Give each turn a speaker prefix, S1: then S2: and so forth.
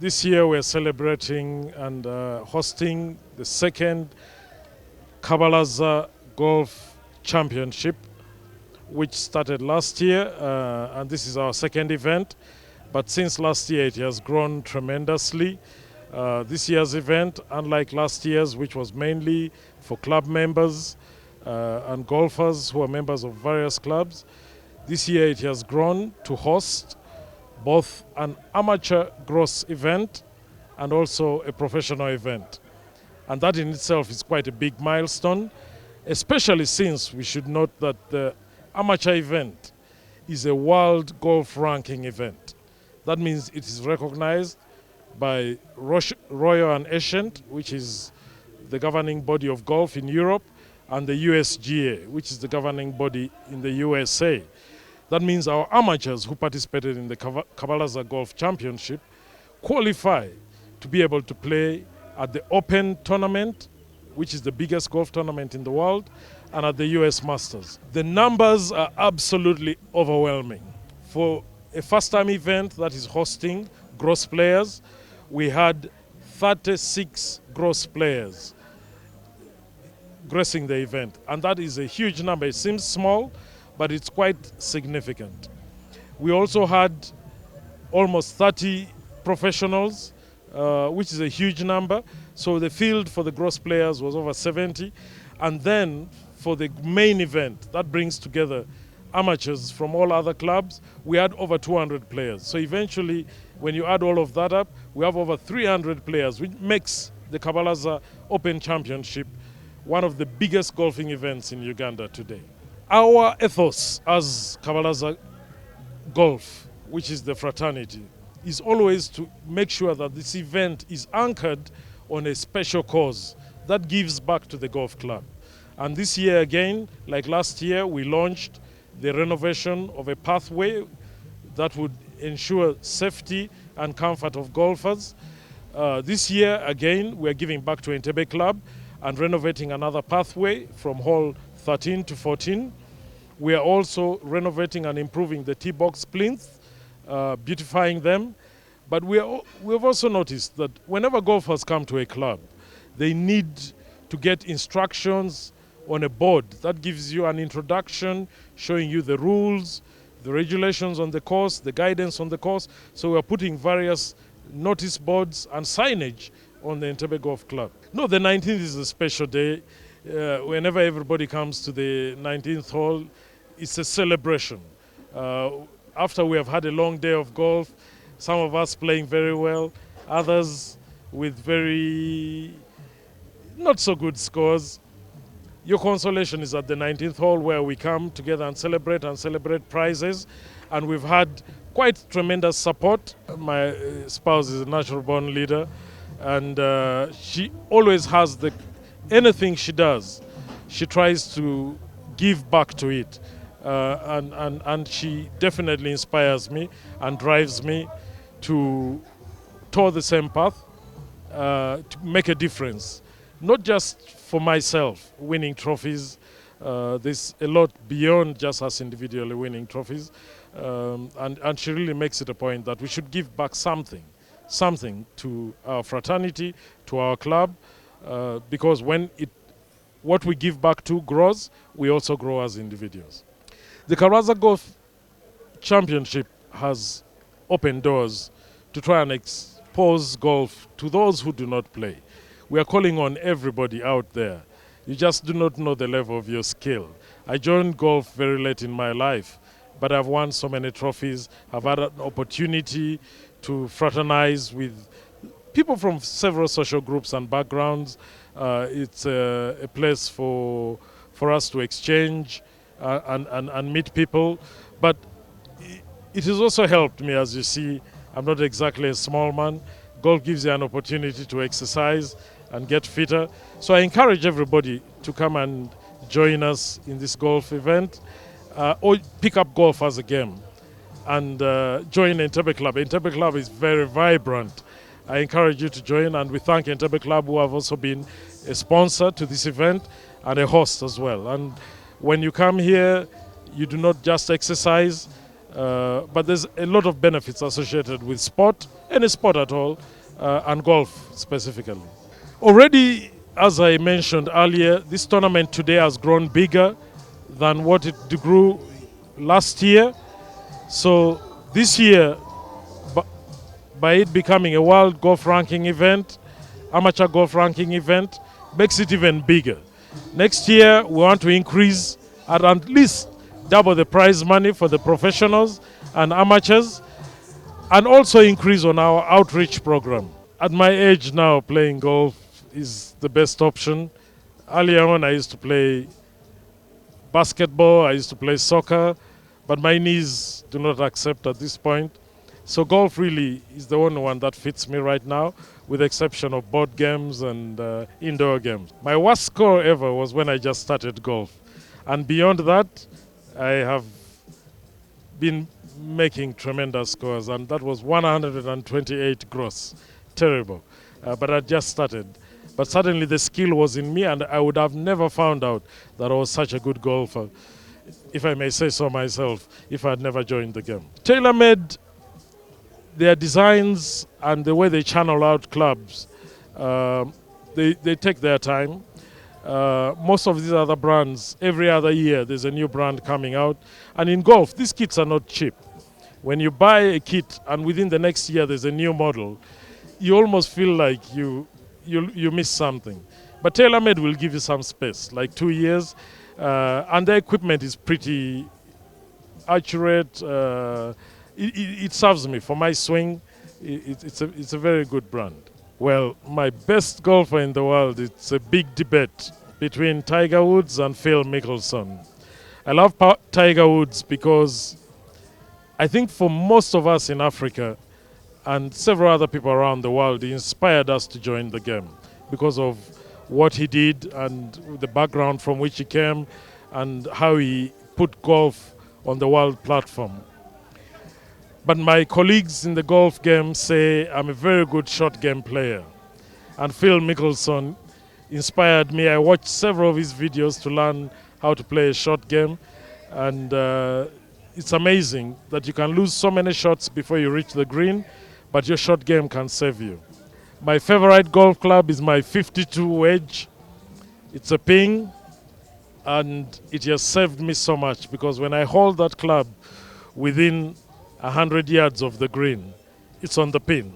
S1: This year we're celebrating and hosting the second KABALAZA Golf Championship, which started last year, and this is our second event. But since last year, it has grown tremendously. This year's event, unlike last year's, which was mainly for club members and golfers who are members of various clubs, this year it has grown to host both an amateur gross event and also a professional event. And that in itself is quite a big milestone, especially since we should note that the amateur event is a world golf ranking event. That means it is recognized by Royal and Ancient, which is the governing body of golf in Europe, and the USGA, which is the governing body in the USA. That means our amateurs who participated in the KABALAZA Golf Championship qualify to be able to play at the Open tournament, which is the biggest golf tournament in the world, and at the US Masters. The numbers are absolutely overwhelming. For a first-time event that is hosting gross players, we had 36 gross players gracing the event, and that is a huge number. It seems small, but it's quite significant. We also had almost 30 professionals, which is a huge number. So the field for the gross players was over 70. And then for the main event, that brings together amateurs from all other clubs, we had over 200 players. So eventually, when you add all of that up, we have over 300 players, which makes the KABALAZA Open Championship one of the biggest golfing events in Uganda today. Our ethos as KABALAZA Golf, which is the fraternity, is always to make sure that this event is anchored on a special cause that gives back to the golf club. And this year again, like last year, we launched the renovation of a pathway that would ensure safety and comfort of golfers. This year again, we're giving back to Entebbe Club and renovating another pathway from hole 13 to 14. We are also renovating and improving the tee box plinth, beautifying them. But we've also noticed that whenever golfers come to a club, they need to get instructions on a board that gives you an introduction, showing you the rules, the regulations on the course, the guidance on the course. So we're putting various notice boards and signage on the Entebbe Golf Club. No, the 19th is a special day. Whenever everybody comes to the 19th hole, it's a celebration. After we have had a long day of golf, some of us playing very well, others with very not so good scores. Your consolation is at the 19th hole, where we come together and celebrate prizes. And we've had quite tremendous support. My spouse is a natural born leader, and she always has anything she does, she tries to give back to it. And she definitely inspires me and drives me to tour the same path, to make a difference. Not just for myself winning trophies, there's a lot beyond just us individually winning trophies. And she really makes it a point that we should give back something to our fraternity, to our club, because when what we give back to grows, we also grow as individuals. The KABALAZA Golf Championship has opened doors to try and expose golf to those who do not play. We are calling on everybody out there. You just do not know the level of your skill. I joined golf very late in my life, but I've won so many trophies. I've had an opportunity to fraternize with people from several social groups and backgrounds. It's a place for us to exchange and meet people. But it has also helped me, as you see. I'm not exactly a small man. Golf gives you an opportunity to exercise and get fitter. So I encourage everybody to come and join us in this golf event, or pick up golf as a game and join Entebbe Club. Entebbe Club is very vibrant. I encourage you to join, and we thank Entebbe Club, who have also been a sponsor to this event and a host as well. And when you come here, you do not just exercise, but there's a lot of benefits associated with sport, any sport at all, and golf specifically. Already, as I mentioned earlier, this tournament today has grown bigger than what it grew last year. So this year, by it becoming a world golf ranking event, amateur golf ranking event, makes it even bigger. Next year, we want to increase at least double the prize money for the professionals and amateurs, and also increase on our outreach program. At my age now, playing golf is the best option. Earlier on, I used to play basketball, I used to play soccer, but my knees do not accept at this point. So golf really is the only one that fits me right now, with the exception of board games and indoor games. My worst score ever was when I just started golf. And beyond that, I have been making tremendous scores, and that was 128 gross. Terrible. But I just started. But suddenly the skill was in me, and I would have never found out that I was such a good golfer, if I may say so myself, if I had never joined the game. TaylorMade, their designs and the way they channel out clubs, they take their time. Most of these other brands, every other year there's a new brand coming out. And in golf, these kits are not cheap. When you buy a kit and within the next year there's a new model, you almost feel like you miss something. But TaylorMade will give you some space, like 2 years, and the equipment is pretty accurate. It serves me for my swing. It's a very good brand. Well, my best golfer in the world, it's a big debate between Tiger Woods and Phil Mickelson. I love Tiger Woods because I think for most of us in Africa and several other people around the world, he inspired us to join the game because of what he did and the background from which he came and how he put golf on the world platform. But my colleagues in the golf game say I'm a very good short game player. And Phil Mickelson inspired me. I watched several of his videos to learn how to play a short game. And it's amazing that you can lose so many shots before you reach the green, but your short game can save you. My favorite golf club is my 52 wedge. It's a ping, and it has saved me so much because when I hold that club within 100 yards of the green, it's on the pin.